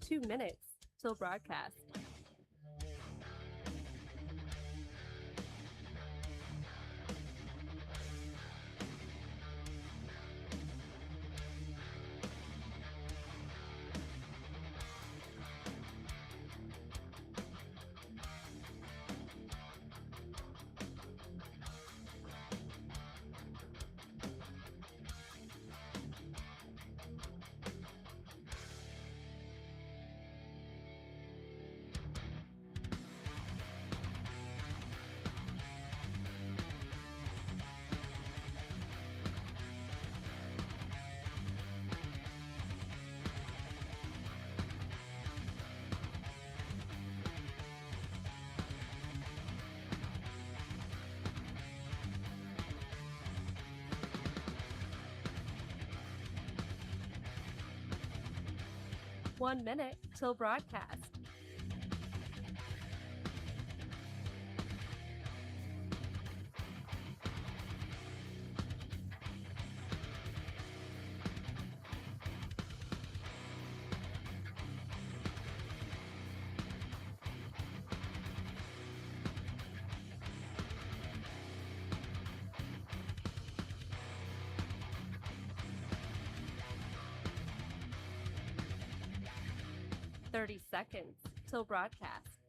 2 minutes till broadcast. One minute till broadcast. Thirty seconds till broadcast.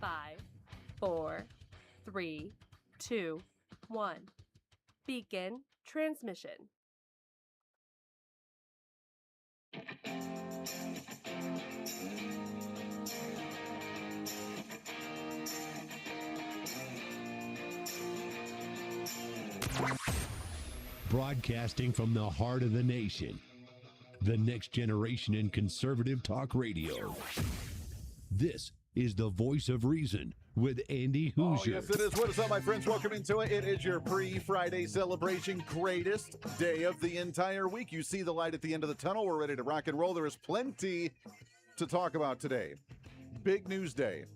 Five, four, three, two, one. Begin transmission. Broadcasting from the heart of the nation, the next generation in conservative talk radio. This is the Voice of Reason with Andy Hooser. Oh, yes, it is. What is up, my friends? Welcome into it. It is your pre-Friday celebration, greatest day of the entire week. You see the light at the end of the tunnel. We're ready to rock and roll. There is plenty to talk about today. Big news day.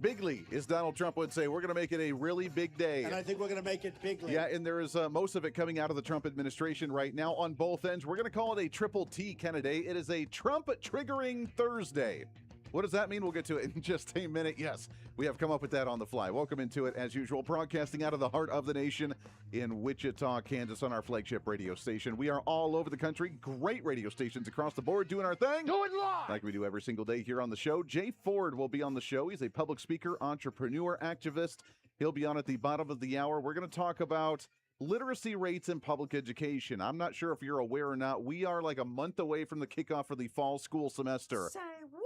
Bigly, as Donald Trump would say. We're going to make it a really big day. And I think we're going to make it bigly. Yeah, and there is most of it coming out of the Trump administration right now on both ends. We're going to call it a triple T kind of day. It is a Trump-triggering Thursday. What does that mean? We'll get to it in just a minute. Yes, we have come up with that on the fly. Welcome into it, as usual, broadcasting out of the heart of the nation in Wichita, Kansas, on our flagship radio station. We are all over the country. Great radio stations across the board doing our thing. Do it live! Like we do every single day here on the show. Jay Ford will be on the show. He's a public speaker, entrepreneur, activist. He'll be on at the bottom of the hour. We're going to talk about literacy rates in public education. I'm not sure if you're aware or not. We are like a month away from the kickoff for the fall school semester. Say what?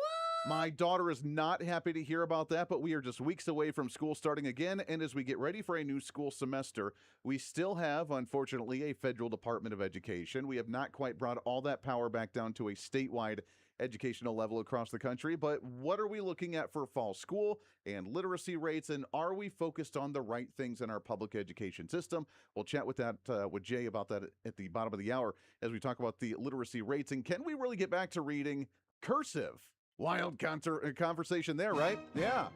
My daughter is not happy to hear about that, but we are just weeks away from school starting again. And as we get ready for a new school semester, we still have, unfortunately, a federal Department of Education. We have not quite brought all that power back down to a statewide educational level across the country. But what are we looking at for fall school and literacy rates? And are we focused on the right things in our public education system? We'll chat with Jay about that at the bottom of the hour as we talk about the literacy rates. And can we really get back to reading cursive? Wild conversation there, right? Yeah.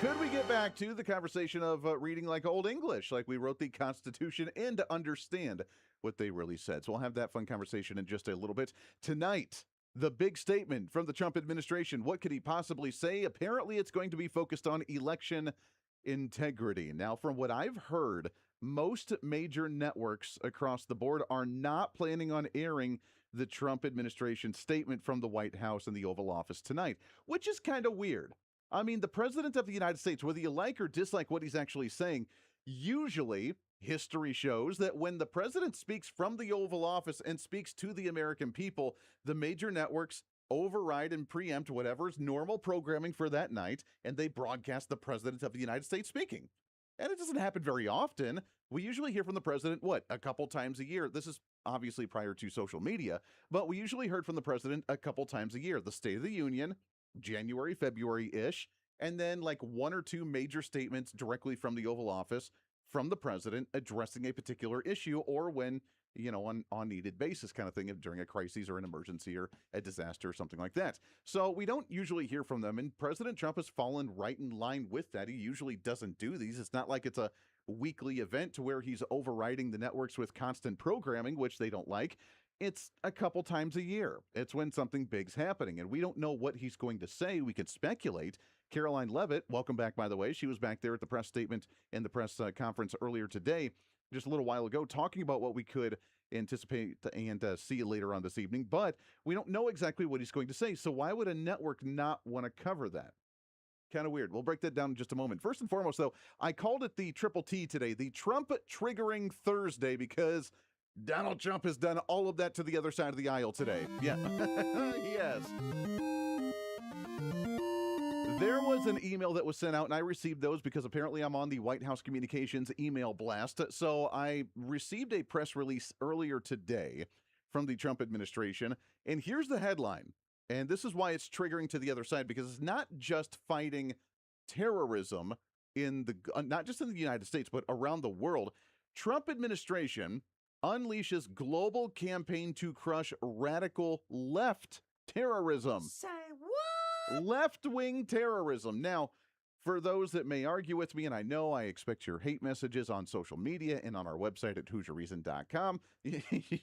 Could we get back to the conversation of reading like Old English, like we wrote the Constitution, and to understand what they really said? So we'll have that fun conversation in just a little bit. Tonight, the big statement from the Trump administration. What could he possibly say? Apparently, it's going to be focused on election integrity. Now, from what I've heard, most major networks across the board are not planning on airing the Trump administration statement from the White House and the Oval Office tonight, which is kind of weird. I mean, the president of the United States, whether you like or dislike what he's actually saying, usually history shows that when the president speaks from the Oval Office and speaks to the American people, the major networks override and preempt whatever's normal programming for that night, and they broadcast the president of the United States speaking. And it doesn't happen very often. We usually hear from the president, a couple times a year. This is obviously prior to social media, but we usually heard from the president a couple times a year. The State of the Union, January, February-ish, and then like one or two major statements directly from the Oval Office from the president addressing a particular issue, or when, on needed basis kind of thing, during a crisis or an emergency or a disaster or something like that. So we don't usually hear from them, and President Trump has fallen right in line with that. He usually doesn't do these. It's not like it's a weekly event to where he's overriding the networks with constant programming, which they don't like. It's a couple times a year. It's when something big's happening, and we don't know what he's going to say. We can speculate. Caroline Levitt, welcome back, by the way. She was back there at the press statement and the press conference earlier today, just a little while ago, talking about what we could anticipate and see later on this evening. But we don't know exactly what he's going to say. So why would a network not want to cover that? Kind of weird. We'll break that down in just a moment. First and foremost, though, I called it the Triple T today, the Trump Triggering Thursday, because Donald Trump has done all of that to the other side of the aisle today. Yeah. Yes. There was an email that was sent out, and I received those because apparently I'm on the White House Communications email blast. So I received a press release earlier today from the Trump administration, and here's the headline. And this is why it's triggering to the other side, because it's not just fighting terrorism not just in the United States, but around the world. Trump administration unleashes global campaign to crush radical left terrorism. Say what? Left-wing terrorism. Now, for those that may argue with me, and I know I expect your hate messages on social media and on our website at HooserReason.com,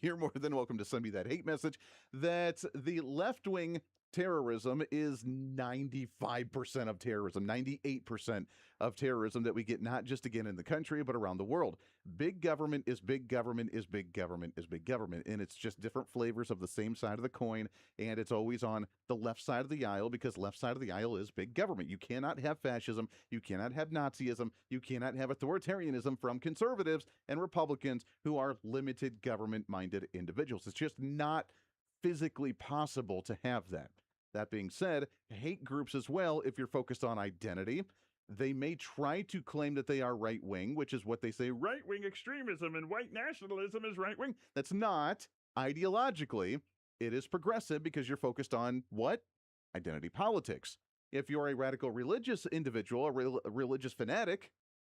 you're more than welcome to send me that hate message, that the left-wing terrorism is 95% of terrorism, 98% of terrorism that we get, not just again in the country, but around the world. Big government is big government is big government is big government. And it's just different flavors of the same side of the coin. And it's always on the left side of the aisle, because left side of the aisle is big government. You cannot have fascism. You cannot have Nazism. You cannot have authoritarianism from conservatives and Republicans who are limited government-minded individuals. It's just not physically possible to have that. That being said, hate groups as well, if you're focused on identity, they may try to claim that they are right-wing, which is what they say, right-wing extremism and white nationalism is right-wing. That's not. Ideologically, it is progressive because you're focused on what? Identity politics. If you're a radical religious individual, a religious fanatic,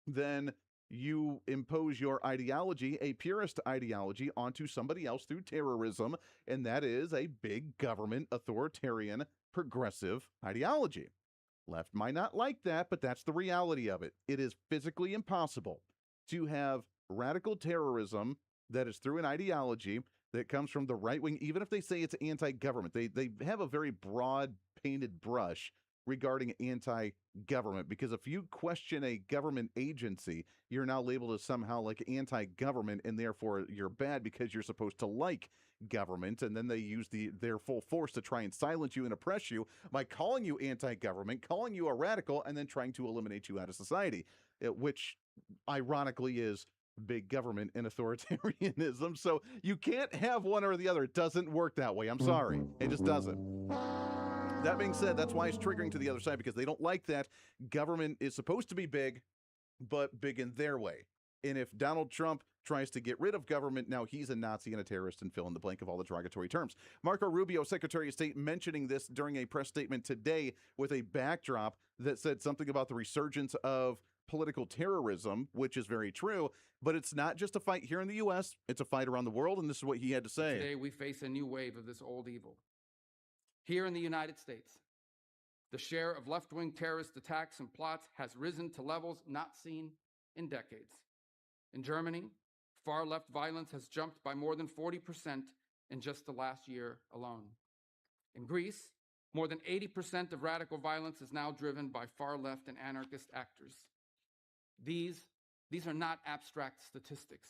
then you impose your ideology, a purist ideology, onto somebody else through terrorism, and that is a big government, authoritarian, progressive ideology. Left might not like that, but that's the reality of it. It is physically impossible to have radical terrorism that is through an ideology that comes from the right wing, even if they say it's anti-government. They have a very broad painted brush regarding anti-government, because if you question a government agency, you're now labeled as somehow like anti-government, and therefore you're bad because you're supposed to like government, and then they use their full force to try and silence you and oppress you by calling you anti-government, calling you a radical, and then trying to eliminate you out of society, which ironically is big government and authoritarianism. So you can't have one or the other. It doesn't work that way. I'm sorry. It just doesn't. That being said, that's why it's triggering to the other side, because they don't like that. Government is supposed to be big, but big in their way. And if Donald Trump tries to get rid of government, now he's a Nazi and a terrorist, and fill in the blank of all the derogatory terms. Marco Rubio, Secretary of State, mentioning this during a press statement today with a backdrop that said something about the resurgence of political terrorism, which is very true, but it's not just a fight here in the U.S., it's a fight around the world, and this is what he had to say. Today we face a new wave of this old evil. Here in the United States, the share of left-wing terrorist attacks and plots has risen to levels not seen in decades. In Germany, far-left violence has jumped by more than 40% in just the last year alone. In Greece, more than 80% of radical violence is now driven by far-left and anarchist actors. These are not abstract statistics.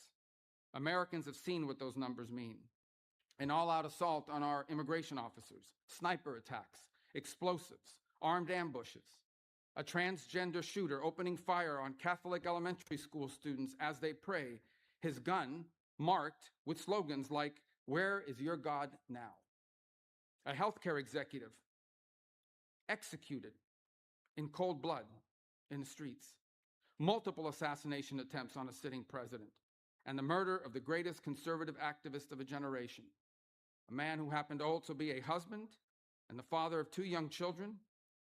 Americans have seen what those numbers mean. An all-out assault on our immigration officers, sniper attacks, explosives, armed ambushes, a transgender shooter opening fire on Catholic elementary school students as they pray, his gun marked with slogans like, "Where is your God now?" A healthcare executive executed in cold blood in the streets, multiple assassination attempts on a sitting president, and the murder of the greatest conservative activist of a generation, a man who happened to also be a husband and the father of 2 young children,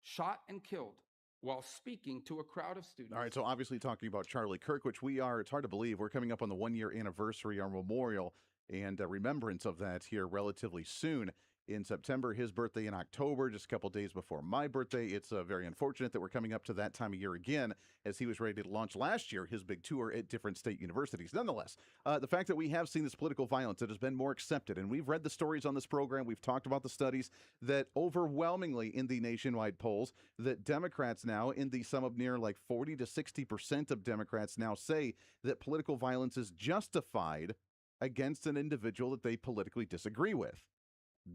shot and killed while speaking to a crowd of students. All right, so obviously talking about Charlie Kirk, which we are, it's hard to believe, we're coming up on the 1-year anniversary, our memorial and remembrance of that here relatively soon in September. His birthday in October, just a couple days before my birthday. It's very unfortunate that we're coming up to that time of year again, as he was ready to launch last year his big tour at different state universities. Nonetheless, the fact that we have seen this political violence that has been more accepted, and we've read the stories on this program, we've talked about the studies that overwhelmingly in the nationwide polls that Democrats now, in the sum of near like 40 to 60% of Democrats now say that political violence is justified against an individual that they politically disagree with.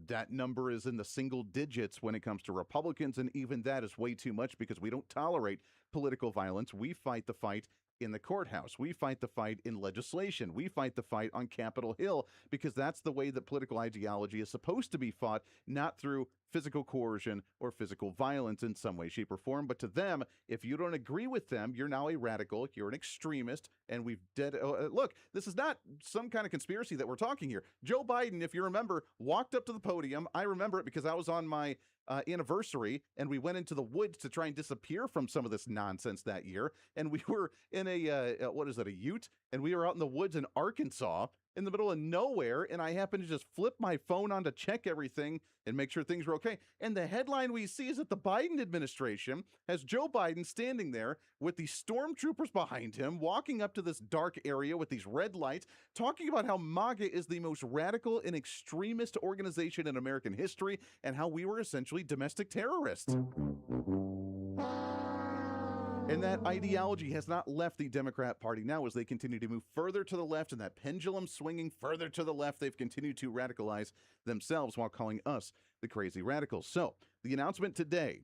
That number is in the single digits when it comes to Republicans, and even that is way too much because we don't tolerate political violence. We fight the fight in the courthouse. We fight the fight in legislation. We fight the fight on Capitol Hill because that's the way that political ideology is supposed to be fought, not through physical coercion or physical violence in some way, shape, or form. But to them, if you don't agree with them, you're now a radical, you're an extremist, and look, this is not some kind of conspiracy that we're talking here. Joe Biden, if you remember, walked up to the podium. I remember it because I was on my anniversary, and we went into the woods to try and disappear from some of this nonsense that year. And we were in a ute, and we were out in the woods in Arkansas in the middle of nowhere, and I happened to just flip my phone on to check everything and make sure things were okay. And the headline we see is that the Biden administration has Joe Biden standing there with the stormtroopers behind him, walking up to this dark area with these red lights, talking about how MAGA is the most radical and extremist organization in American history and how we were essentially domestic terrorists. And that ideology has not left the Democrat Party now as they continue to move further to the left, and that pendulum swinging further to the left. They've continued to radicalize themselves while calling us the crazy radicals. So the announcement today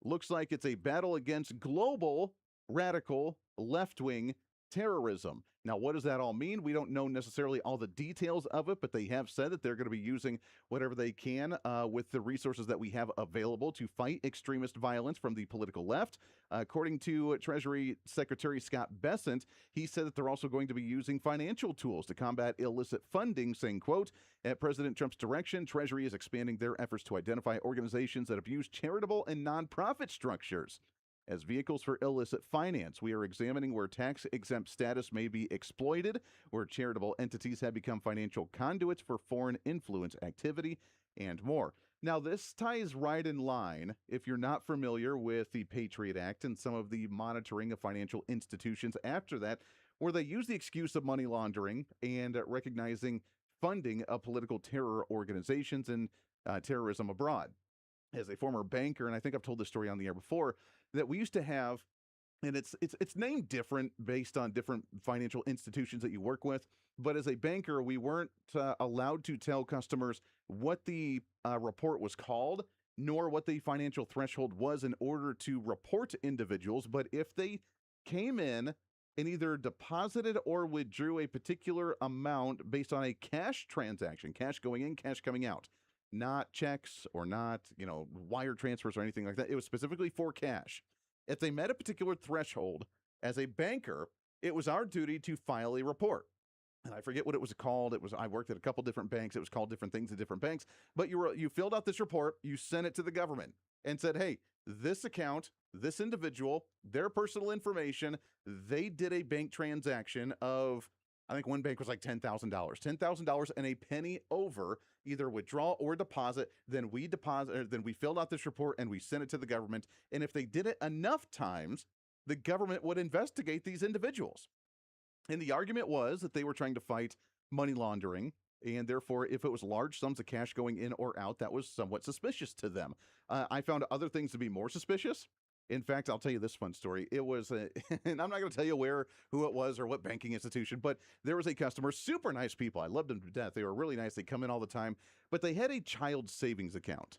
looks like it's a battle against global radical left-wing terrorism. Now, what does that all mean? We don't know necessarily all the details of it, but they have said that they're going to be using whatever they can with the resources that we have available to fight extremist violence from the political left. According to Treasury Secretary Scott Bessent, he said that they're also going to be using financial tools to combat illicit funding, saying, quote, at President Trump's direction, Treasury is expanding their efforts to identify organizations that abuse charitable and nonprofit structures as vehicles for illicit finance. We are examining where tax-exempt status may be exploited, where charitable entities have become financial conduits for foreign influence activity, and more. Now, this ties right in line, if you're not familiar with the Patriot Act and some of the monitoring of financial institutions after that, where they use the excuse of money laundering and recognizing funding of political terror organizations and terrorism abroad. As a former banker, and I think I've told this story on the air before, that we used to have, and it's named different based on different financial institutions that you work with, but as a banker, we weren't allowed to tell customers what the report was called, nor what the financial threshold was in order to report individuals. But if they came in and either deposited or withdrew a particular amount based on a cash transaction, cash going in, cash coming out, not checks or not, wire transfers or anything like that. It was specifically for cash. If they met a particular threshold, as a banker, it was our duty to file a report. And I forget what it was called. I worked at a couple different banks. It was called different things at different banks. But you filled out this report, you sent it to the government and said, hey, this account, this individual, their personal information, they did a bank transaction of, I think one bank was like $10,000 and a penny over, either withdraw or deposit. Then we filled out this report and we sent it to the government. And if they did it enough times, the government would investigate these individuals. And the argument was that they were trying to fight money laundering. And therefore, if it was large sums of cash going in or out, that was somewhat suspicious to them. I found other things to be more suspicious. In fact, I'll tell you this fun story. It was, and I'm not going to tell you who it was or what banking institution, but there was a customer, super nice people. I loved them to death. They were really nice. They come in all the time, but they had a child savings account.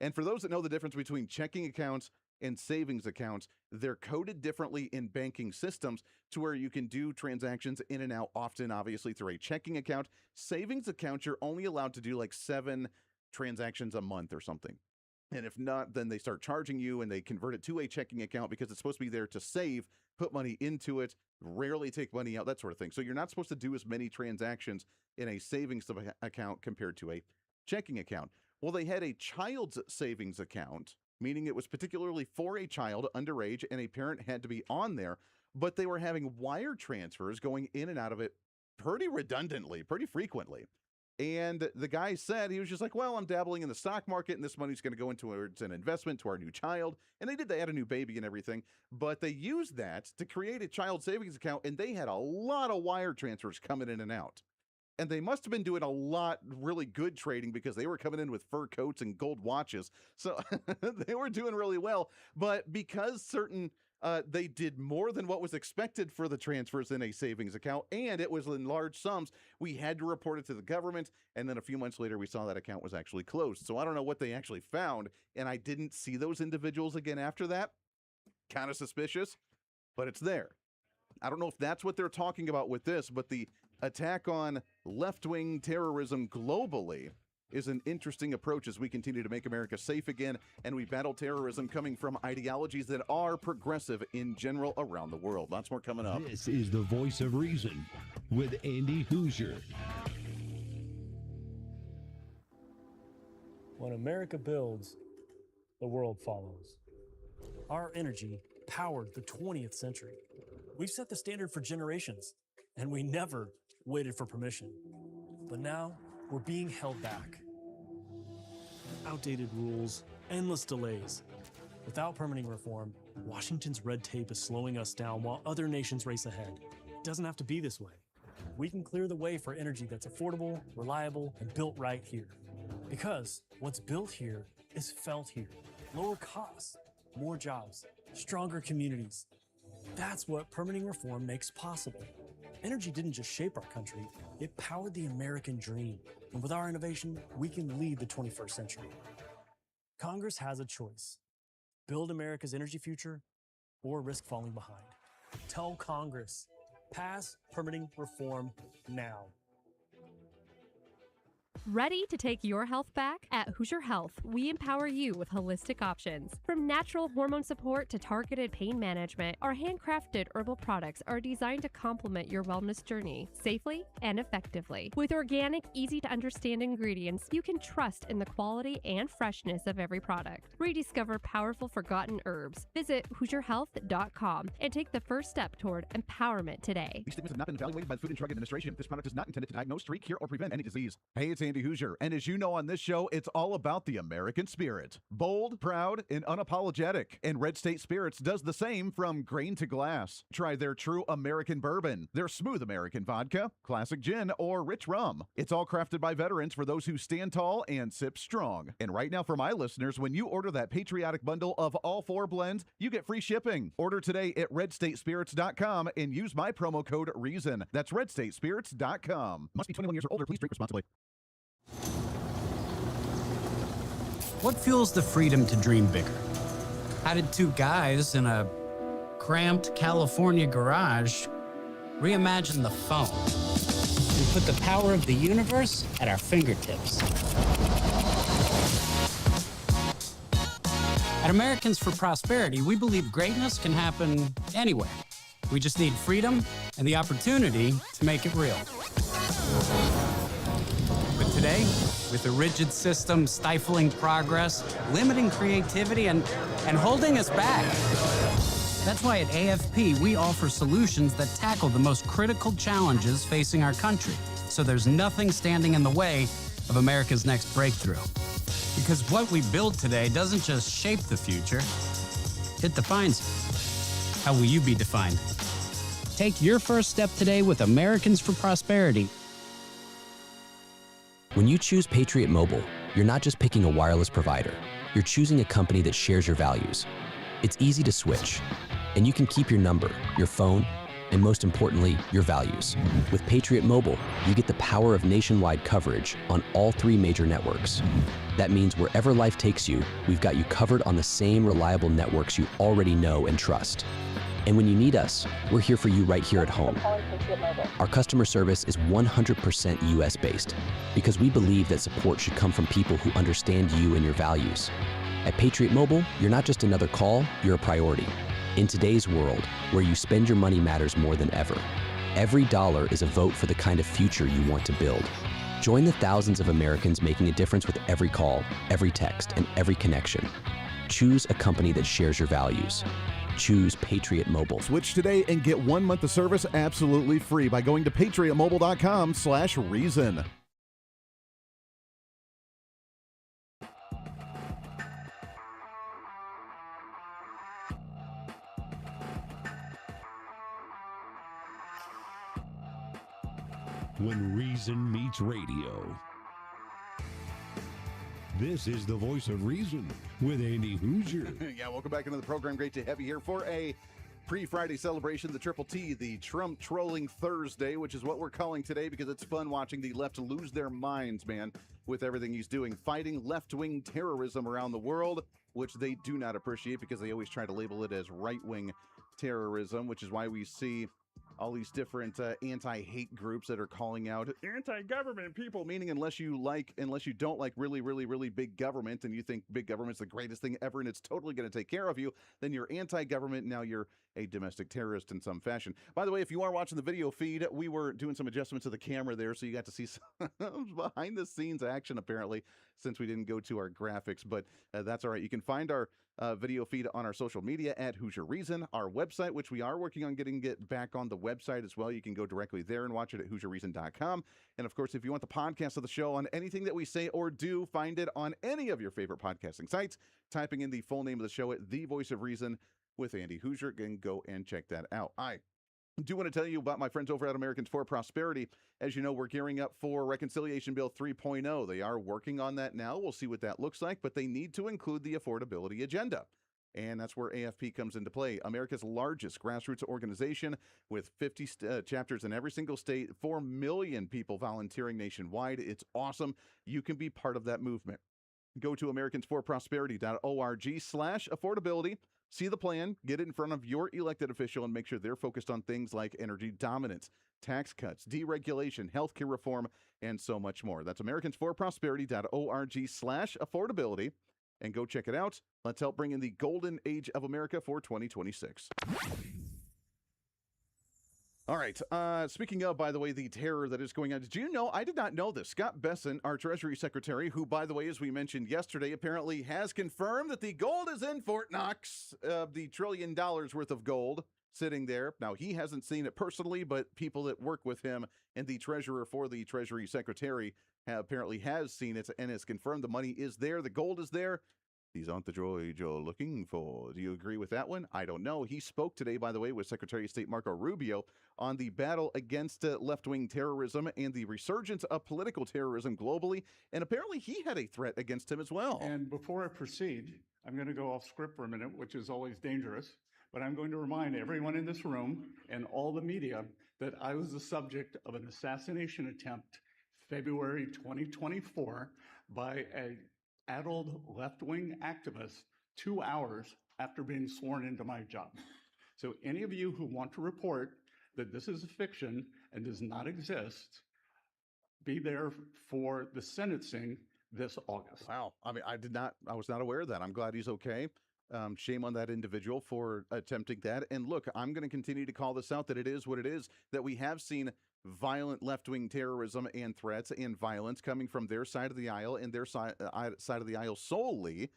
And for those that know the difference between checking accounts and savings accounts, they're coded differently in banking systems to where you can do transactions in and out often, obviously, through a checking account. Savings accounts, you're only allowed to do like 7 transactions a month or something. And if not, then they start charging you and they convert it to a checking account because it's supposed to be there to save, put money into it, rarely take money out, that sort of thing. So you're not supposed to do as many transactions in a savings account compared to a checking account. Well, they had a child's savings account, meaning it was particularly for a child underage and a parent had to be on there, but they were having wire transfers going in and out of it pretty redundantly, pretty frequently. And the guy said, he was just like, well, I'm dabbling in the stock market and this money's going to go into an investment to our new child. And they did, they had a new baby and everything, but they used that to create a child savings account, and they had a lot of wire transfers coming in and out. And they must have been doing a lot really good trading because they were coming in with fur coats and gold watches. So they were doing really well. But because they did more than what was expected for the transfers in a savings account, and it was in large sums, we had to report it to the government. And then a few months later, we saw that account was actually closed. So I don't know what they actually found. And I didn't see those individuals again after that. Kind of suspicious, but it's there. I don't know if that's what they're talking about with this, but the attack on left-wing terrorism globally is an interesting approach as we continue to make America safe again, and we battle terrorism coming from ideologies that are progressive in general around the world. Lots more coming up. This is the Voice of Reason with Andy Hooser. When America builds, the world follows. Our energy powered the 20th century. We've set the standard for generations, and we never waited for permission. But now, we're being held back. Outdated rules, endless delays. Without permitting reform, Washington's red tape is slowing us down while other nations race ahead. It doesn't have to be this way. We can clear the way for energy that's affordable, reliable, and built right here. Because what's built here is felt here. Lower costs, more jobs, stronger communities. That's what permitting reform makes possible. Energy didn't just shape our country, it powered the American dream. And with our innovation, we can lead the 21st century. Congress has a choice. Build America's energy future or risk falling behind. Tell Congress, pass permitting reform now. Ready to take your health back? At Hooser Health, we empower you with holistic options. From natural hormone support to targeted pain management, our handcrafted herbal products are designed to complement your wellness journey safely and effectively. With organic, easy-to-understand ingredients, you can trust in the quality and freshness of every product. Rediscover powerful forgotten herbs. Visit HooserHealth.com and take the first step toward empowerment today. These statements have not been evaluated by the Food and Drug Administration. This product is not intended to diagnose, treat, cure, or prevent any disease. Hey, it's Andy Hooser, and as you know on this show, it's all about the American spirit. Bold, proud, and unapologetic. And Red State Spirits does the same from grain to glass. Try their true American bourbon, their smooth American vodka, classic gin, or rich rum. It's all crafted by veterans for those who stand tall and sip strong. And right now for my listeners, when you order that patriotic bundle of all 4 blends, you get free shipping. Order today at redstatespirits.com and use my promo code REASON. That's redstatespirits.com. Must be 21 years or older. Please drink responsibly. What fuels the freedom to dream bigger? How did 2 guys in a cramped California garage reimagine the phone and put the power of the universe at our fingertips? At Americans for Prosperity, we believe greatness can happen anywhere. We just need freedom and the opportunity to make it real. But today, with a rigid system stifling progress, limiting creativity, and holding us back. That's why at AFP, we offer solutions that tackle the most critical challenges facing our country, so there's nothing standing in the way of America's next breakthrough. Because what we build today doesn't just shape the future, it defines it. How will you be defined? Take your first step today with Americans for Prosperity. When you choose Patriot Mobile, you're not just picking a wireless provider. You're choosing a company that shares your values. It's easy to switch, and you can keep your number, your phone, and most importantly, your values. With Patriot Mobile, you get the power of nationwide coverage on all 3 major networks. That means wherever life takes you, we've got you covered on the same reliable networks you already know and trust. And when you need us, we're here for you right here at home. Our customer service is 100% US-based because we believe that support should come from people who understand you and your values. At Patriot Mobile, you're not just another call, you're a priority. In today's world, where you spend your money matters more than ever, every dollar is a vote for the kind of future you want to build. Join the thousands of Americans making a difference with every call, every text, and every connection. Choose a company that shares your values. Choose Patriot Mobile. Switch today and get 1 month of service absolutely free by going to patriotmobile.com/reason. When reason meets radio. This is the voice of reason with Andy Hooser. Yeah, welcome back into the program. Great to have you here for a pre-Friday celebration, the Triple T, the Trump Trolling Thursday, which is what we're calling today because it's fun watching the left lose their minds, man, with everything he's doing, fighting left-wing terrorism around the world, which they do not appreciate because they always try to label it as right-wing terrorism, which is why we see all these different anti-hate groups that are calling out anti-government people, meaning unless you don't like really, really, really big government and you think big government's the greatest thing ever and it's totally going to take care of you, then you're anti-government. Now you're a domestic terrorist in some fashion. By the way, if you are watching the video feed, we were doing some adjustments to the camera there, so you got to see some behind-the-scenes action, apparently, since we didn't go to our graphics, but that's all right. You can find our video feed on our social media at Hooser Reason, our website, which we are working on getting it back on the website as well. You can go directly there and watch it at HooserReason.com. And of course, if you want the podcast of the show on anything that we say or do, find it on any of your favorite podcasting sites, typing in the full name of the show at The Voice of Reason with Andy Hooser, and go and check that out. I do want to tell you about my friends over at Americans for Prosperity. As you know, we're gearing up for Reconciliation Bill 3.0. They are working on that now. We'll see what that looks like, but they need to include the affordability agenda. And that's where AFP comes into play. America's largest grassroots organization with 50 chapters in every single state, 4 million people volunteering nationwide. It's awesome. You can be part of that movement. Go to americansforprosperity.org/affordability. See the plan, get it in front of your elected official, and make sure they're focused on things like energy dominance, tax cuts, deregulation, healthcare reform, and so much more. That's americansforprosperity.org/affordability. And go check it out. Let's help bring in the golden age of America for 2026. All right. Speaking of, by the way, the terror that is going on. Did you know? I did not know this. Scott Bessent, our Treasury Secretary, who, by the way, as we mentioned yesterday, apparently has confirmed that the gold is in Fort Knox, the $1 trillion worth of gold sitting there. Now, he hasn't seen it personally, but people that work with him and the treasurer for the Treasury Secretary apparently has seen it and has confirmed the money is there. The gold is there. These aren't the droids you're looking for. Do you agree with that one? I don't know. He spoke today, by the way, with Secretary of State Marco Rubio on the battle against left-wing terrorism and the resurgence of political terrorism globally. And apparently he had a threat against him as well. And before I proceed, I'm going to go off script for a minute, which is always dangerous. But I'm going to remind everyone in this room and all the media that I was the subject of an assassination attempt February 2024 by an addled left-wing activist 2 hours after being sworn into my job. So any of you who want to report that this is a fiction and does not exist, be there for the sentencing this August. Wow. I mean, I was not aware of that. I'm glad he's okay. Shame on that individual for attempting that. And look, I'm going to continue to call this out, that it is what it is, that we have seen violent left-wing terrorism and threats and violence coming from their side of the aisle and their side of the aisle solely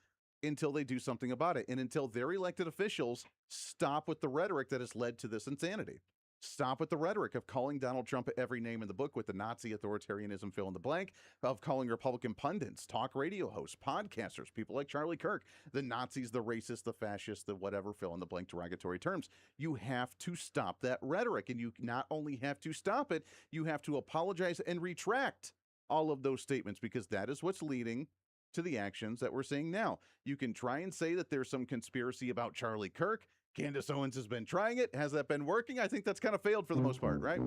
until they do something about it. And until their elected officials stop with the rhetoric that has led to this insanity. Stop with the rhetoric of calling Donald Trump every name in the book with the Nazi authoritarianism fill in the blank, of calling Republican pundits, talk radio hosts, podcasters, people like Charlie Kirk, the Nazis, the racists, the fascists, the whatever, fill in the blank derogatory terms. You have to stop that rhetoric. And you not only have to stop it, you have to apologize and retract all of those statements, because that is what's leading to the actions that we're seeing now. You can try and say that there's some conspiracy about Charlie Kirk. Candace Owens has been trying it. Has that been working? I think that's kind of failed for the most part, right?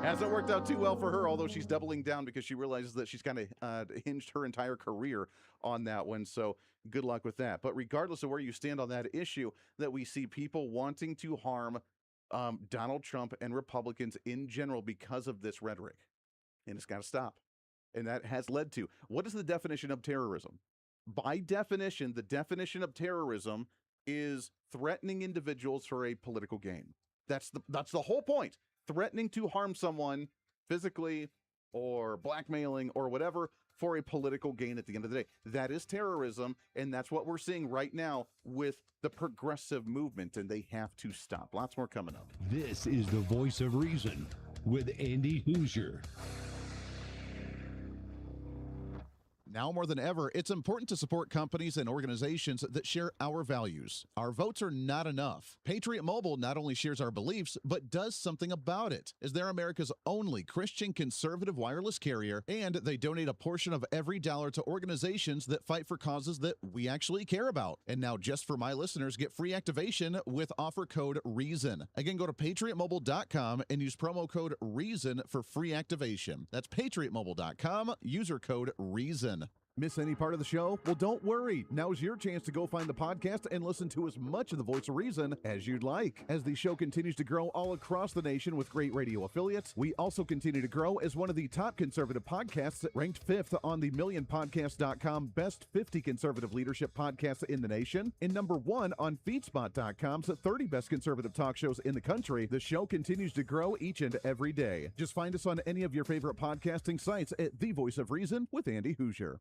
Hasn't worked out too well for her, although she's doubling down because she realizes that she's kind of hinged her entire career on that one. So good luck with that. But regardless of where you stand on that issue, that we see people wanting to harm Donald Trump and Republicans in general because of this rhetoric. And it's got to stop. And that has led to, what is the definition of terrorism? By definition, the definition of terrorism is threatening individuals for a political gain. That's the whole point. Threatening to harm someone physically or blackmailing or whatever for a political gain at the end of the day. That is terrorism, and that's what we're seeing right now with the progressive movement, and they have to stop. Lots more coming up. This is the Voice of Reason with Andy Hooser. Now more than ever, it's important to support companies and organizations that share our values. Our votes are not enough. Patriot Mobile not only shares our beliefs, but does something about it, as they're America's only Christian conservative wireless carrier, and they donate a portion of every dollar to organizations that fight for causes that we actually care about. And now, just for my listeners, get free activation with offer code REASON. Again, go to patriotmobile.com and use promo code REASON for free activation. That's patriotmobile.com, user code REASON. Miss any part of the show? Well, don't worry. Now's your chance to go find the podcast and listen to as much of the Voice of Reason as you'd like. As the show continues to grow all across the nation with great radio affiliates, we also continue to grow as one of the top conservative podcasts, ranked 5th on the MillionPodcast.com Best 50 Conservative Leadership Podcasts in the nation, and number 1 on FeedSpot.com's 30 Best Conservative Talk Shows in the country. The show continues to grow each and every day. Just find us on any of your favorite podcasting sites at The Voice of Reason with Andy Hooser.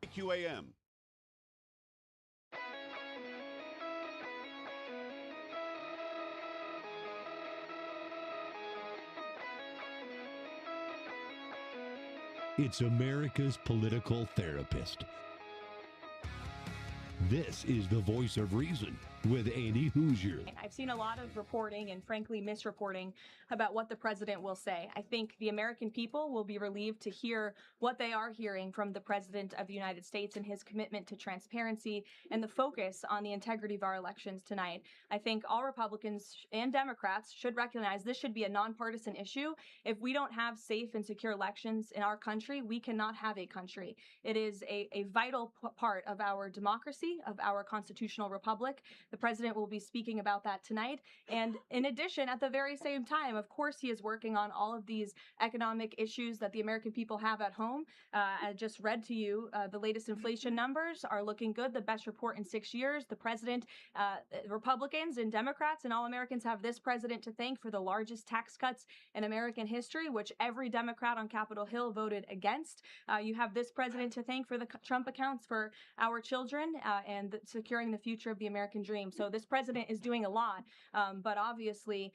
QAM. It's America's political therapist. This is the Voice of Reason with Andy Hooser. I've seen a lot of reporting and frankly misreporting about what the president will say. I think the American people will be relieved to hear what they are hearing from the president of the United States and his commitment to transparency and the focus on the integrity of our elections tonight. I think all Republicans and Democrats should recognize this should be a nonpartisan issue. If we don't have safe and secure elections in our country, we cannot have a country. It is a vital part of our democracy, of our constitutional republic. The president will be speaking about that tonight. And in addition, at the very same time, of course, he is working on all of these economic issues that the American people have at home. I just read to you the latest inflation numbers are looking good, the best report in 6 years. The president, Republicans and Democrats and all Americans have this president to thank for the largest tax cuts in American history, which every Democrat on Capitol Hill voted against. You have this president to thank for the Trump accounts for our children and securing the future of the American dream. So this president is doing a lot, but obviously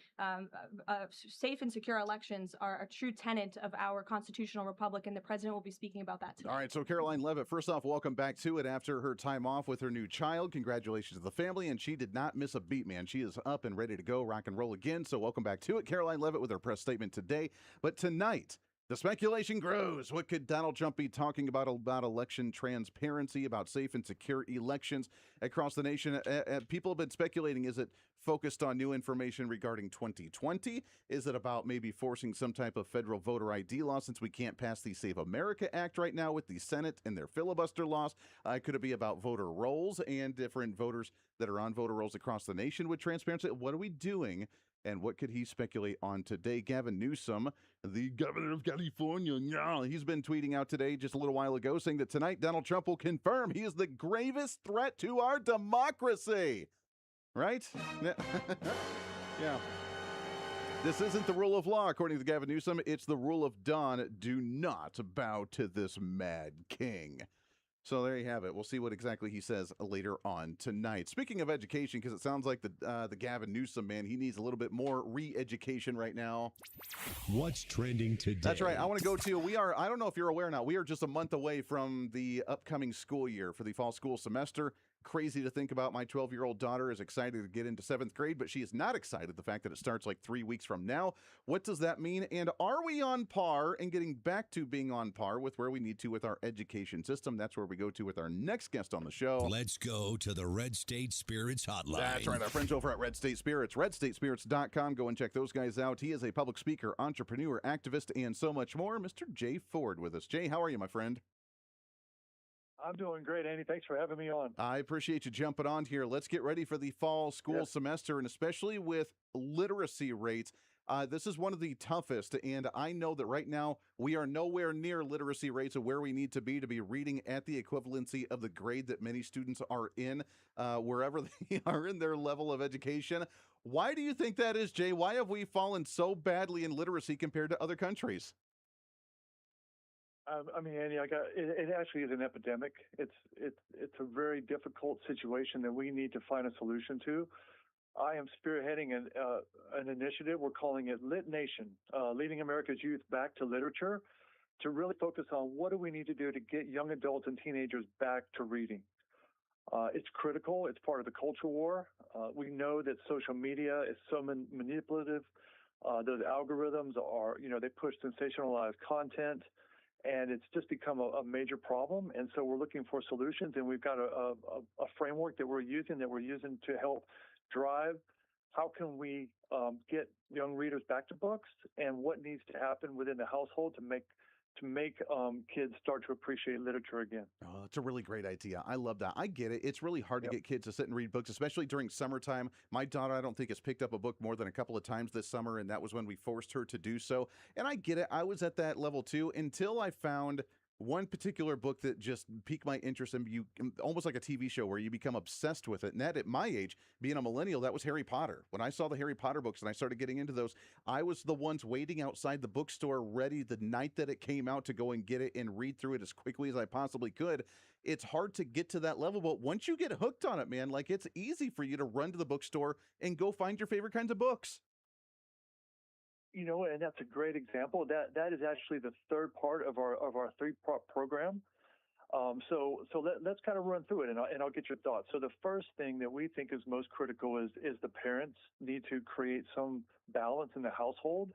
safe and secure elections are a true tenet of our constitutional republic, and the president will be speaking about that today. All right, so Caroline Levitt, first off, welcome back to it after her time off with her new child. Congratulations to the family, and she did not miss a beat, man. She is up and ready to go, rock and roll again, so welcome back to it. Caroline Levitt with her press statement today, but tonight, the speculation grows. What could Donald Trump be talking about election transparency, about safe and secure elections across the nation? People have been speculating, is it focused on new information regarding 2020? Is it about maybe forcing some type of federal voter ID law since we can't pass the Save America Act right now with the Senate and their filibuster laws? Could it be about voter rolls and different voters that are on voter rolls across the nation with transparency? What are we doing? And what could he speculate on today? Gavin Newsom, the governor of California, he's been tweeting out today just a little while ago saying that tonight Donald Trump will confirm he is the gravest threat to our democracy. Right? Yeah. This isn't the rule of law, according to Gavin Newsom. It's the rule of dawn. Do not bow to this mad king. So there you have it. We'll see what exactly he says later on tonight. Speaking of education, because it sounds like the Gavin Newsom man, he needs a little bit more re-education right now. What's trending today? That's right. I want to go to, I don't know if you're aware or not, we are just a month away from the upcoming school year for the fall school semester. Crazy to think about. My 12-year-old daughter is excited to get into 7th grade, but she is not excited the fact that it starts like 3 weeks from now. What does that mean? And are we on par and getting back to being on par with where we need to with our education system? That's where we go to with our next guest on the show. Let's go to the Red State Spirits hotline. That's right. Our friends over at Red State Spirits, redstatespirits.com. Go and check those guys out. He is a public speaker, entrepreneur, activist, and so much more. Mr. Jay Ford with us. Jay, how are you, my friend? I'm doing great, Andy. Thanks for having me on. I appreciate you jumping on here. Let's get ready for the fall school semester, and especially with literacy rates. This is one of the toughest, and I know that right now we are nowhere near literacy rates of where we need to be reading at the equivalency of the grade that many students are in, wherever they are in their level of education. Why do you think that is, Jay? Why have we fallen so badly in literacy compared to other countries? I mean, Andy, it actually is an epidemic. It's a very difficult situation that we need to find a solution to. I am spearheading an initiative. We're calling it Lit Nation, leading America's youth back to literature, to really focus on what do we need to do to get young adults and teenagers back to reading. It's critical. It's part of the culture war. We know that social media is so manipulative. Those algorithms are, they push sensationalized content. And it's just become a major problem. And so we're looking for solutions, and we've got a framework that we're using to help drive how can we get young readers back to books, and what needs to happen within the household to make kids start to appreciate literature again. Oh, it's a really great idea. I love that. I get it. It's really hard to get kids to sit and read books, especially during summertime. My daughter, I don't think, has picked up a book more than a couple of times this summer, and that was when we forced her to do so. And I get it. I was at that level too until I found one particular book that just piqued my interest, and you almost like a TV show where you become obsessed with it. And that, at my age, being a millennial, that was Harry Potter. When I saw the Harry Potter books and I started getting into those, I was the ones waiting outside the bookstore ready the night that it came out to go and get it and read through it as quickly as I possibly could. It's hard to get to that level, but once you get hooked on it, man, like, it's easy for you to run to the bookstore and go find your favorite kinds of books. And that's a great example. That is actually the third part of our three-part program. Let's kind of run through it, and I'll get your thoughts. So the first thing that we think is most critical is the parents need to create some balance in the household,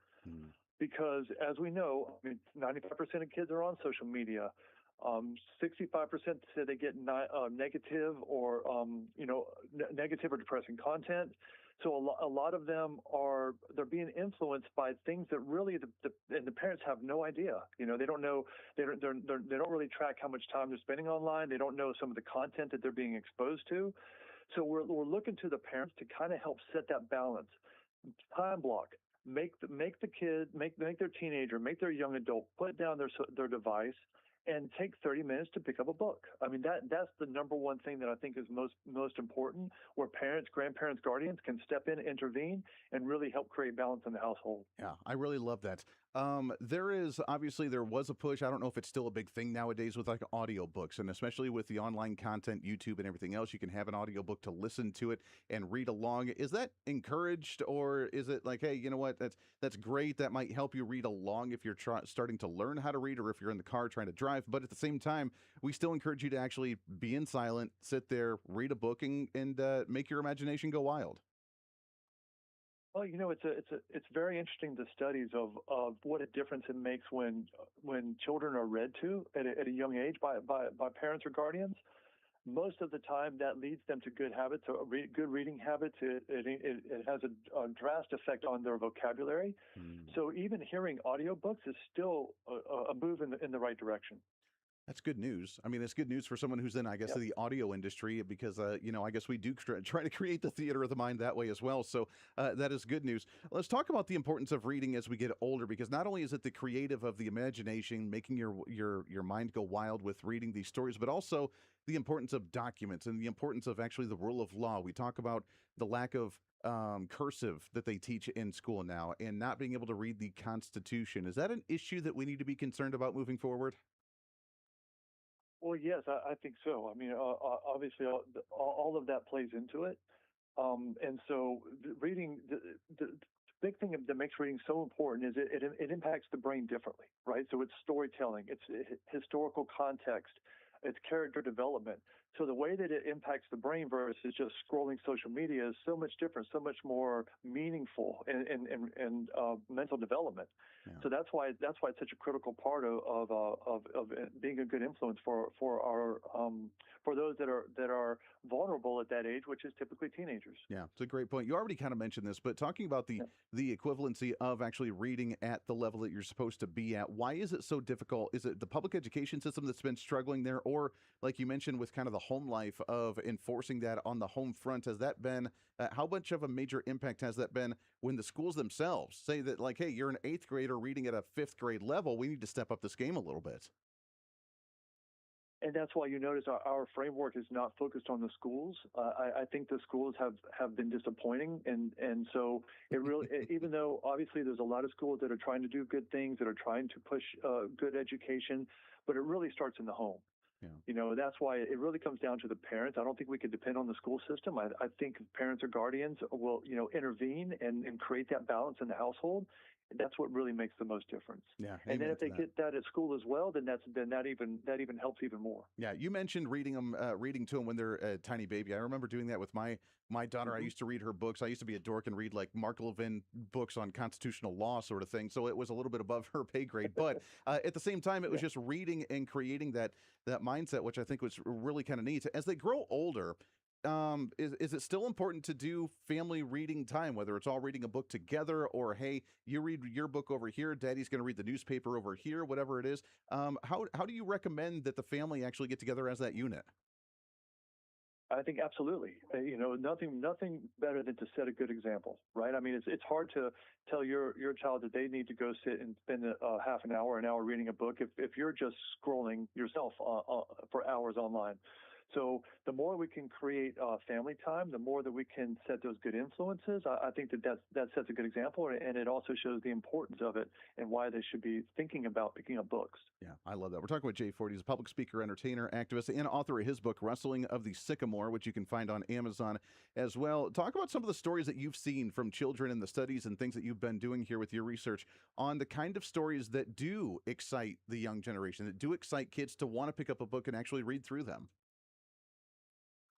because as we know, 95% of kids are on social media. 65% say they get negative or negative or depressing content. So a lot of them they're being influenced by things that really the parents have no idea. They don't know. They don't really track how much time they're spending online. They don't know some of the content that they're being exposed to. So we're looking to the parents to kind of help set that balance. Time block. Make the kid, make their teenager, make their young adult put down their device and take 30 minutes to pick up a book. That's the number one thing that I think is most important, where parents, grandparents, guardians can step in, intervene, and really help create balance in the household. Yeah, I really love that. There was a push. I don't know if it's still a big thing nowadays with like audiobooks, and especially with the online content, YouTube and everything else, you can have an audiobook to listen to it and read along. Is that encouraged, or is it like, hey, you know what, that's great. That might help you read along if you're starting to learn how to read, or if you're in the car trying to drive. But at the same time, we still encourage you to actually be in silent, sit there, read a book, and make your imagination go wild. Well, it's very interesting, the studies of what a difference it makes when children are read to at a young age by parents or guardians. Most of the time, that leads them to good habits, good reading habits. It has a drastic effect on their vocabulary. So even hearing audiobooks is still a move in the right direction. That's good news. It's good news for someone who's in, I guess, the audio industry, because, I guess we do try to create the theater of the mind that way as well. So that is good news. Let's talk about the importance of reading as we get older, because not only is it the creative of the imagination, making your mind go wild with reading these stories, but also the importance of documents and the importance of actually the rule of law. We talk about the lack of cursive that they teach in school now, and not being able to read the Constitution. Is that an issue that we need to be concerned about moving forward? Well, yes, I think so. Obviously, all of that plays into it. And so reading, the big thing that makes reading so important is it impacts the brain differently, right? So it's storytelling, it's historical context, it's character development. So the way that it impacts the brain versus just scrolling social media is so much different, so much more meaningful in mental development. Yeah. So that's why it's such a critical part of being a good influence for those that are vulnerable at that age, which is typically teenagers. Yeah, it's a great point. You already kind of mentioned this, but talking about the equivalency of actually reading at the level that you're supposed to be at, why is it so difficult? Is it the public education system that's been struggling there, or like you mentioned with kind of the home life of enforcing that on the home front? Has that been how much of a major impact has that been when the schools themselves say that, like, hey, you're an 8th grader reading at a 5th grade level, we need to step up this game a little bit? And that's why you notice our framework is not focused on the schools. I think the schools have been disappointing, and so it really, even though obviously there's a lot of schools that are trying to do good things, that are trying to push good education, but it really starts in the home. Yeah. That's why it really comes down to the parents. I don't think we could depend on the school system. I think parents or guardians will, intervene and create that balance in the household. That's what really makes the most difference. Yeah, and then if they get that at school as well, then that even helps even more. Yeah, you mentioned reading to them when they're a tiny baby. I remember doing that with my daughter. Mm-hmm. I used to read her books. I used to be a dork and read like Mark Levin books on constitutional law sort of thing. So it was a little bit above her pay grade. But at the same time, it was just reading and creating that mindset, which I think was really kind of neat. As they grow older, is it still important to do family reading time, whether it's all reading a book together, or hey, you read your book over here, daddy's going to read the newspaper over here, whatever it is? How do you recommend that the family actually get together as that unit? I think absolutely. Nothing better than to set a good example, right? I mean, it's hard to tell your child that they need to go sit and spend a half an hour reading a book if you're just scrolling yourself for hours online. So the more we can create family time, the more that we can set those good influences. I think that sets a good example, and it also shows the importance of it and why they should be thinking about picking up books. Yeah, I love that. We're talking with Jay Ford. He's a public speaker, entertainer, activist, and author of his book, Wrestling of the Sycamore, which you can find on Amazon as well. Talk about some of the stories that you've seen from children and the studies and things that you've been doing here with your research on the kind of stories that do excite the young generation, that do excite kids to want to pick up a book and actually read through them.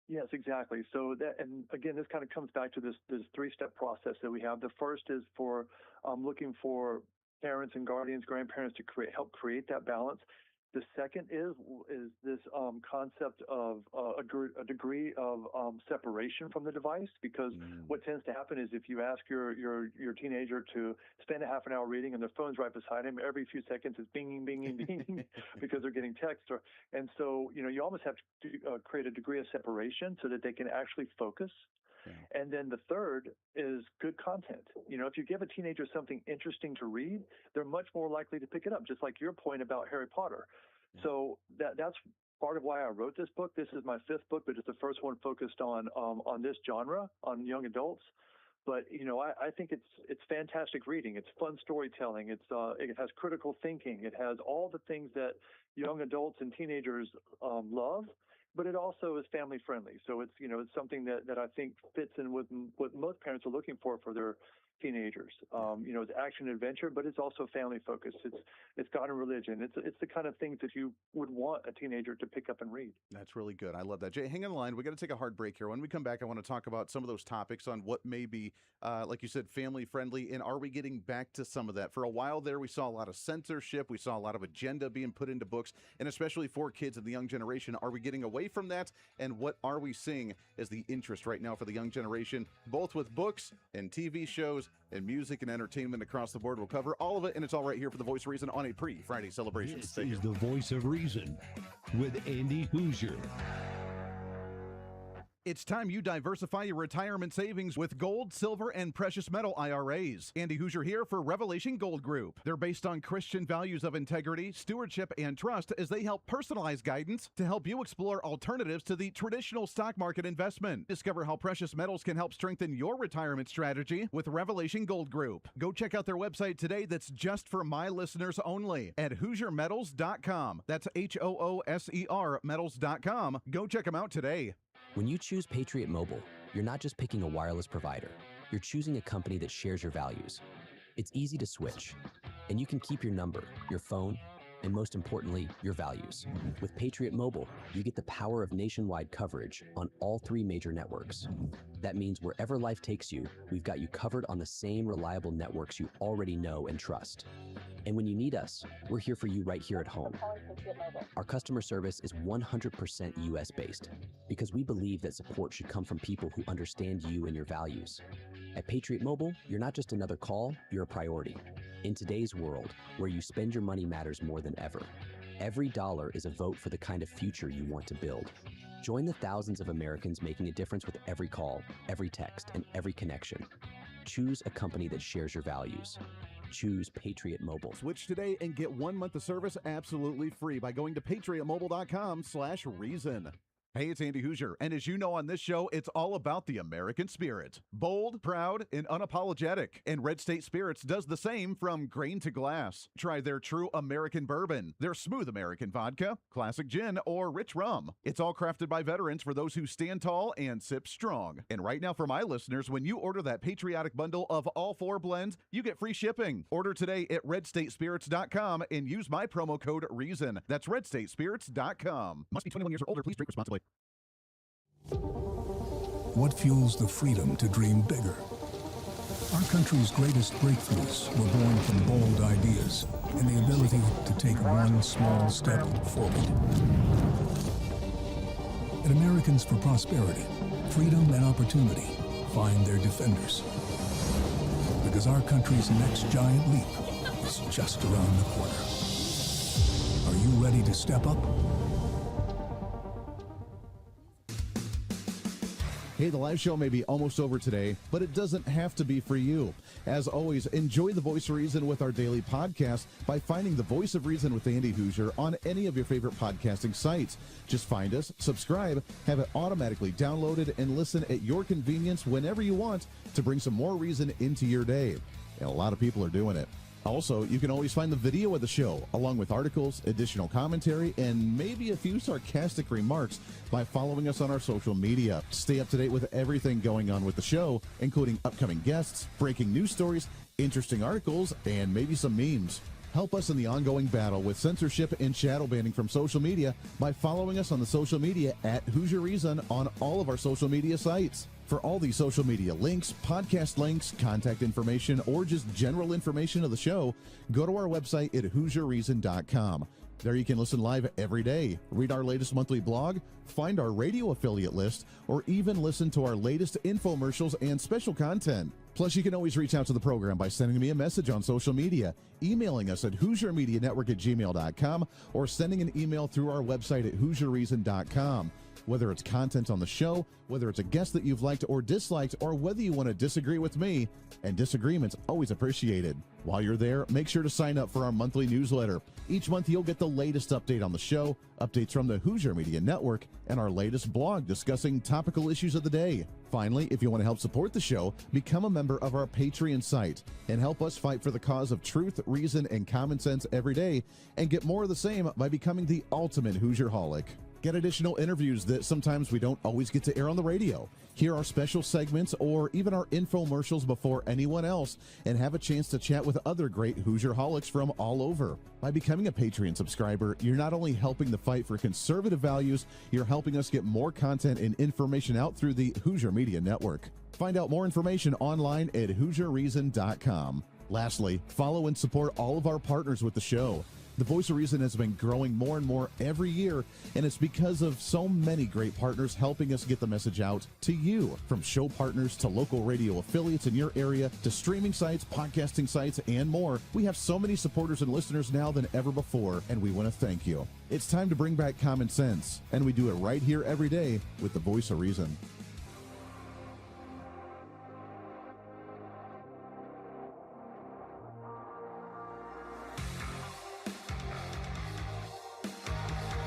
Yes, exactly. So that, and again, this kind of comes back to this three-step process that we have. The first is for looking for parents and guardians, grandparents to help create that balance. The second is this concept of a degree of separation from the device, because what tends to happen is if you ask your teenager to spend a half an hour reading and their phone's right beside him, every few seconds it's binging, binging, binging because they're getting text. And so, you almost have to create a degree of separation so that they can actually focus. Yeah. And then the third is good content. If you give a teenager something interesting to read, they're much more likely to pick it up, just like your point about Harry Potter. Yeah. So that's part of why I wrote this book. This is my fifth book, but it's the first one focused on this genre, on young adults. But I think it's fantastic reading. It's fun storytelling. It has critical thinking. It has all the things that young adults and teenagers love. But it also is family friendly. So it's something that I think fits in with what most parents are looking for their teenagers. It's action adventure, but it's also family focused. It's God and religion. It's the kind of things that you would want a teenager to pick up and read. That's really good. I love that. Jay, hang on the line. We got to take a hard break here. When we come back, I want to talk about some of those topics on what may be, like you said, family friendly, and are we getting back to some of that? For a while there, we saw a lot of censorship. We saw a lot of agenda being put into books, and especially for kids of the young generation. Are we getting away from that? And what are we seeing as the interest right now for the young generation, both with books and TV shows and music and entertainment across the board? We'll cover all of it, and it's all right here for the Voice of Reason on a pre-Friday celebration. This is the Voice of Reason with Andy Hooser. It's time you diversify your retirement savings with gold, silver, and precious metal IRAs. Andy Hooser here for Revelation Gold Group. They're based on Christian values of integrity, stewardship, and trust as they help personalize guidance to help you explore alternatives to the traditional stock market investment. Discover how precious metals can help strengthen your retirement strategy with Revelation Gold Group. Go check out their website today that's just for my listeners only at HooserMetals.com. That's HOOSER metals.com. Go check them out today. When you choose Patriot Mobile, you're not just picking a wireless provider. You're choosing a company that shares your values. It's easy to switch, and you can keep your number, your phone, and most importantly, your values. With Patriot Mobile, you get the power of nationwide coverage on all three major networks. That means wherever life takes you, we've got you covered on the same reliable networks you already know and trust. And when you need us, we're here for you right here at home. Our customer service is 100% US based because we believe that support should come from people who understand you and your values. At Patriot Mobile, you're not just another call, you're a priority. In today's world, where you spend your money matters more than ever. Every dollar is a vote for the kind of future you want to build. Join the thousands of Americans making a difference with every call, every text, and every connection. Choose a company that shares your values. Choose Patriot Mobile. Switch today and get 1 month of service absolutely free by going to patriotmobile.com/reason. Hey, it's Andy Hooser, and as you know on this show, it's all about the American spirit. Bold, proud, and unapologetic. And Red State Spirits does the same from grain to glass. Try their true American bourbon, their smooth American vodka, classic gin, or rich rum. It's all crafted by veterans for those who stand tall and sip strong. And right now for my listeners, when you order that patriotic bundle of all 4 blends, you get free shipping. Order today at redstatespirits.com and use my promo code REASON. That's redstatespirits.com. Must be 21 years or older. Please drink responsibly. What fuels the freedom to dream bigger? Our country's greatest breakthroughs were born from bold ideas and the ability to take one small step forward. At Americans for Prosperity, freedom and opportunity find their defenders. Because our country's next giant leap is just around the corner. Are you ready to step up? Hey, the live show may be almost over today, but it doesn't have to be for you. As always, enjoy the Voice of Reason with our daily podcast by finding the Voice of Reason with Andy Hooser on any of your favorite podcasting sites. Just find us, subscribe, have it automatically downloaded, and listen at your convenience whenever you want to bring some more reason into your day. And a lot of people are doing it. Also, you can always find the video of the show, along with articles, additional commentary, and maybe a few sarcastic remarks by following us on our social media. Stay up to date with everything going on with the show, including upcoming guests, breaking news stories, interesting articles, and maybe some memes. Help us in the ongoing battle with censorship and shadow banning from social media by following us on the social media at Hoosier Reason on all of our social media sites. For all the social media links, podcast links, contact information, or just general information of the show, go to our website at HoosierReason.com. There you can listen live every day, read our latest monthly blog, find our radio affiliate list, or even listen to our latest infomercials and special content. Plus, you can always reach out to the program by sending me a message on social media, emailing us at HoosierMediaNetwork@gmail.com, or sending an email through our website at HoosierReason.com. Whether it's content on the show, whether it's a guest that you've liked or disliked, or whether you want to disagree with me, and disagreement's always appreciated. While you're there, make sure to sign up for our monthly newsletter. Each month, you'll get the latest update on the show, updates from the Hoosier Media Network, and our latest blog discussing topical issues of the day. Finally, if you want to help support the show, become a member of our Patreon site and help us fight for the cause of truth, reason, and common sense every day, and get more of the same by becoming the ultimate Hoosierholic. Get additional interviews that sometimes we don't always get to air on the radio. Hear our special segments or even our infomercials before anyone else, and have a chance to chat with other great Hoosierholics from all over. By becoming a Patreon subscriber, you're not only helping the fight for conservative values, you're helping us get more content and information out through the Hoosier Media Network. Find out more information online at HoosierReason.com. Lastly, follow and support all of our partners with the show. The Voice of Reason has been growing more and more every year, and it's because of so many great partners helping us get the message out to you. From show partners to local radio affiliates in your area to streaming sites, podcasting sites, and more, we have so many supporters and listeners now than ever before, and we want to thank you. It's time to bring back common sense, and we do it right here every day with the Voice of Reason.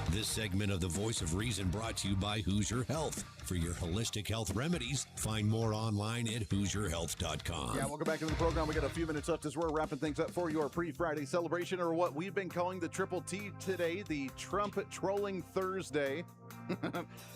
This segment of the Voice of Reason brought to you by Hoosier Health. For your holistic health remedies, find more online at HoosierHealth.com. Yeah, welcome back to the program. We got a few minutes left as we're wrapping things up for your pre-Friday celebration, or what we've been calling the Triple T today, the Trump Trolling Thursday.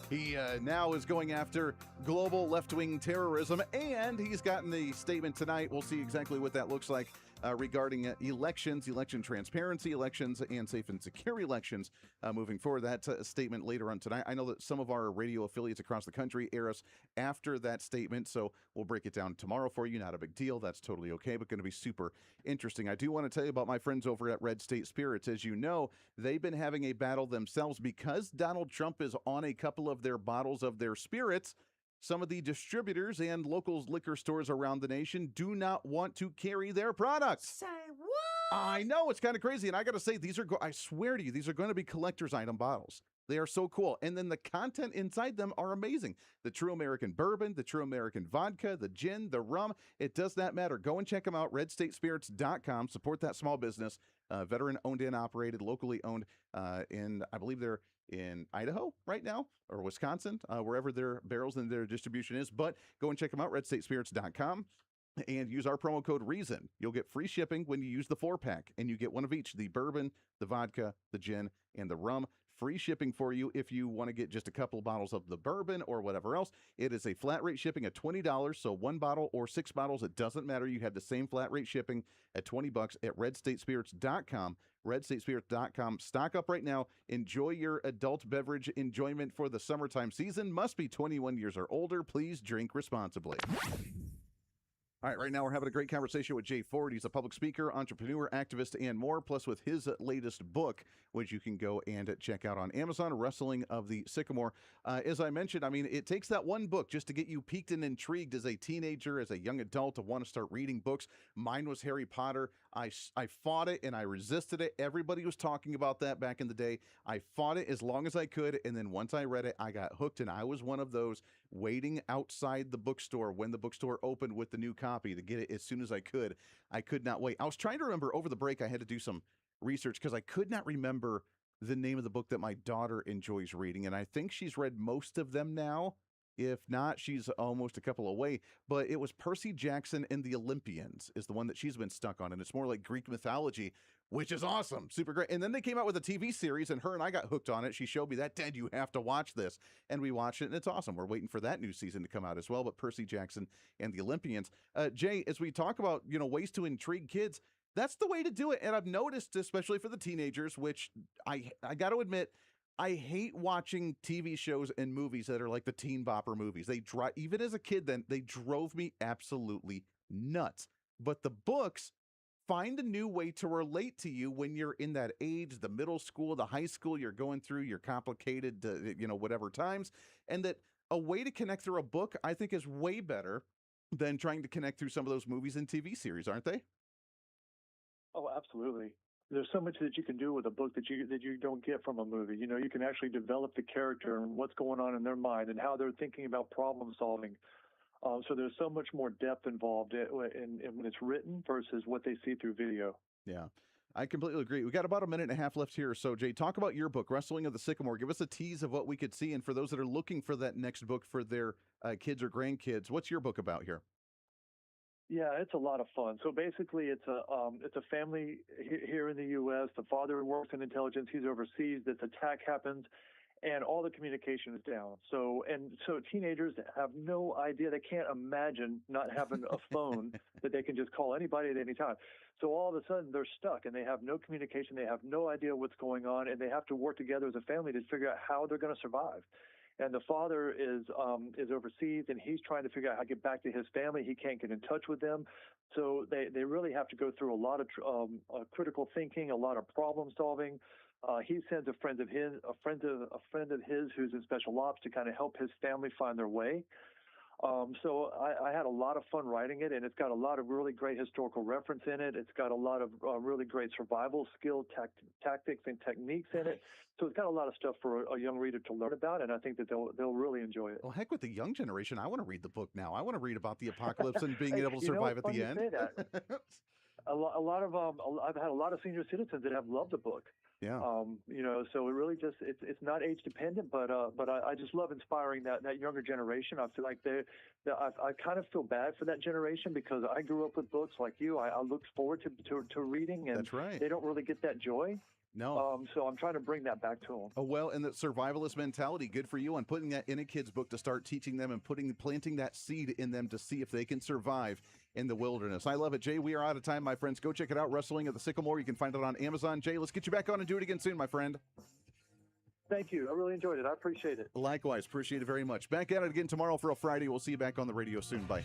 He now is going after global left-wing terrorism, and he's gotten the statement tonight. We'll see exactly what that looks like regarding elections, election transparency, elections, and safe and secure elections moving forward. That's a statement later on tonight. I know that some of our radio affiliates across the country air us after that statement, so we'll break it down tomorrow for you. Not a big deal. That's totally okay, but going to be super interesting. I do want to tell you about my friends over at Red State Spirits. As you know, they've been having a battle themselves because Donald Trump is on a couple of their bottles of their spirits. Some of the distributors and local liquor stores around the nation do not want to carry their products. Say what? I know, it's kind of crazy. And I got to say, I swear to you, these are going to be collector's item bottles. They are so cool. And then the content inside them are amazing. The True American Bourbon, the True American Vodka, the gin, the rum. It does not matter. Go and check them out, redstatespirits.com. Support that small business. Veteran owned and operated, locally owned in, I believe they're in Idaho right now, or Wisconsin, wherever their barrels and their distribution is. But go and check them out, redstatespirits.com. And use our promo code REASON. You'll get free shipping when you use the 4-pack, and you get one of each, the bourbon, the vodka, the gin, and the rum. Free shipping for you if you want to get just a couple of bottles of the bourbon or whatever else. It is a flat rate shipping at $20, so one bottle or 6 bottles, it doesn't matter. You have the same flat rate shipping at $20 at redstatespirits.com. redstatespirits.com. Stock up right now. Enjoy your adult beverage enjoyment for the summertime season. Must be 21 years or older. Please drink responsibly. All right, right now we're having a great conversation with Jay Ford. He's a public speaker, entrepreneur, activist, and more, plus with his latest book, which you can go and check out on Amazon, Wrestling of the Sycamore. As I mentioned, I mean, it takes that one book just to get you piqued and intrigued as a teenager, as a young adult, to want to start reading books. Mine was Harry Potter. I fought it and I resisted it. Everybody was talking about that back in the day. I fought it as long as I could, and then once I read it, I got hooked, and I was one of those waiting outside the bookstore when the bookstore opened with the new copy to get it as soon as I could. I could not wait. I was trying to remember over the break. I had to do some research because I could not remember the name of the book that my daughter enjoys reading, and I think she's read most of them now. If not, she's almost a couple away. But it was Percy Jackson and the Olympians is the one that she's been stuck on, and it's more like Greek mythology, which is awesome, super great. And then they came out with a TV series, and her and I got hooked on it. She showed me that, Dad, you have to watch this, and we watched it, and it's awesome. We're waiting for that new season to come out as well. But Percy Jackson and the Olympians, Jay, as we talk about ways to intrigue kids, that's the way to do it. And I've noticed, especially for the teenagers, which I got to admit, I hate watching TV shows and movies that are like the teen bopper movies. They drive, even as a kid, then they drove me absolutely nuts. But the books find a new way to relate to you when you're in that age, the middle school, the high school, you're going through your complicated, whatever times, and that a way to connect through a book, I think, is way better than trying to connect through some of those movies and TV series, aren't they? Oh, absolutely. There's so much that you can do with a book that you don't get from a movie. You can actually develop the character and what's going on in their mind and how they're thinking about problem solving. So there's so much more depth involved in when it's written versus what they see through video. Yeah, I completely agree. We got about a minute and a half left here. So, Jay, talk about your book, Wrestling of the Sycamore. Give us a tease of what we could see. And for those that are looking for that next book for their kids or grandkids, what's your book about here? Yeah, it's a lot of fun. So basically, it's a family here in the U.S. The father works in intelligence. He's overseas. This attack happens, and all the communication is down. So teenagers have no idea. They can't imagine not having a phone that they can just call anybody at any time. So all of a sudden, they're stuck, and they have no communication. They have no idea what's going on, and they have to work together as a family to figure out how they're going to survive. And the father is overseas, and he's trying to figure out how to get back to his family. He can't get in touch with them, so they really have to go through a lot of critical thinking, a lot of problem solving. He sends a friend of his who's in special ops to kind of help his family find their way. So I had a lot of fun writing it, and it's got a lot of really great historical reference in it. It's got a lot of really great survival skill tactics and techniques in it. So it's got a lot of stuff for a young reader to learn about, and I think that they'll really enjoy it. Well, heck, with the young generation, I want to read the book now. I want to read about the apocalypse and being able to survive at the end. A lot of I've had a lot of senior citizens that have loved the book. Yeah. So it really just it's not age dependent, but I just love inspiring that younger generation. I feel like I kind of feel bad for that generation because I grew up with books like you. I looked forward to reading, and that's right. They don't really get that joy. No. So I'm trying to bring that back to them. Oh, well, and that survivalist mentality, good for you on putting that in a kid's book to start teaching them and planting that seed in them to see if they can survive in the wilderness. I love it. Jay, we are out of time, my friends. Go check it out, Wrestling of the Sycamore. You can find it on Amazon. Jay, let's get you back on and do it again soon, my friend. Thank you. I really enjoyed it. I appreciate it. Likewise. Appreciate it very much. Back at it again tomorrow for a Friday. We'll see you back on the radio soon. Bye.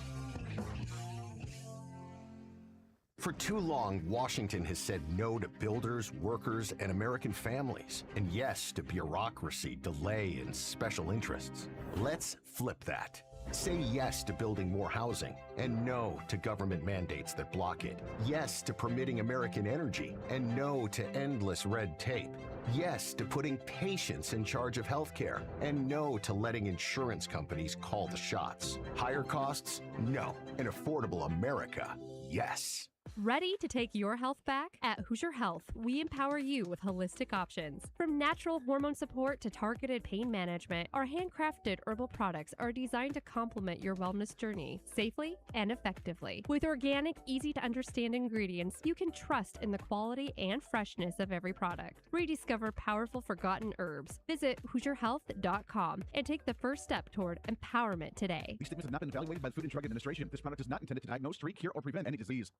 For too long, Washington has said no to builders, workers, and American families, and yes to bureaucracy, delay, and special interests. Let's flip that. Say yes to building more housing, and no to government mandates that block it. Yes to permitting American energy, and no to endless red tape. Yes to putting patients in charge of healthcare, and no to letting insurance companies call the shots. Higher costs? No. An affordable America? Yes. Ready to take your health back? At Hooser Health, we empower you with holistic options. From natural hormone support to targeted pain management, our handcrafted herbal products are designed to complement your wellness journey safely and effectively. With organic, easy-to-understand ingredients, you can trust in the quality and freshness of every product. Rediscover powerful forgotten herbs. Visit HooserHealth.com and take the first step toward empowerment today. These statements have not been evaluated by the Food and Drug Administration. This product is not intended to diagnose, treat, cure, or prevent any disease.